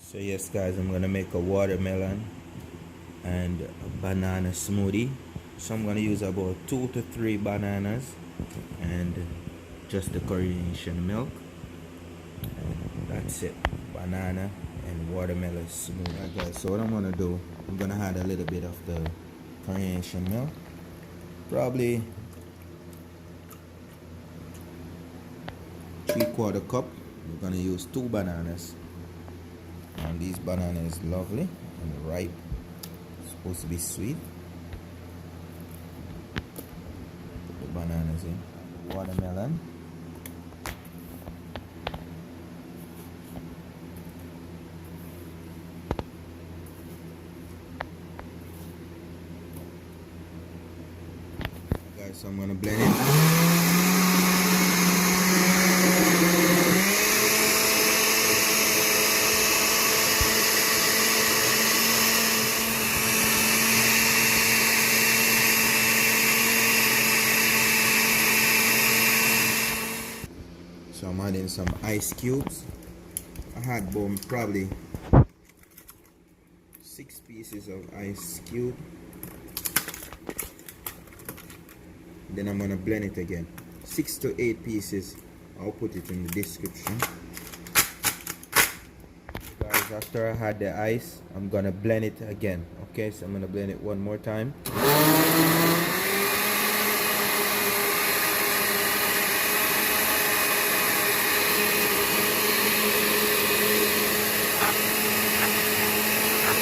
So yes guys, I'm gonna make a watermelon and a banana smoothie. So I'm gonna use about 2 to 3 bananas and just the Korean milk, and that's it. Banana and watermelon smoothie. Alright guys, so what I'm gonna do, I'm gonna add a little bit of the Korean milk, probably 3/4 cup. We're gonna use 2 bananas, and these bananas is lovely and ripe. It's supposed to be sweet. Put the bananas in. Watermelon. Guys, so I'm gonna blend it. So I'm adding some ice cubes. I had probably 6 pieces of ice cube. Then I'm gonna blend it again. 6 to 8 pieces. I'll put it in the description. Guys, after I had the ice, I'm gonna blend it again. Okay, so I'm gonna blend it one more time.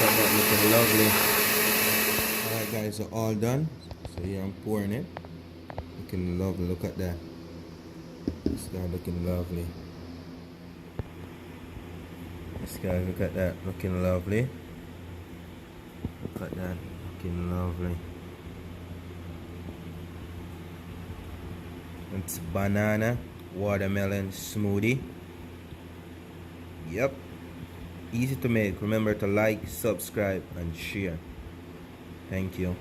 That looking lovely. Alright guys, so all done. So here I'm pouring it. Looking lovely, look at that. This guy looking lovely. This guy, look at that, looking lovely. Look at that, looking lovely. It's banana watermelon smoothie. Yep. Easy to make. Remember to like, subscribe, and share. Thank you.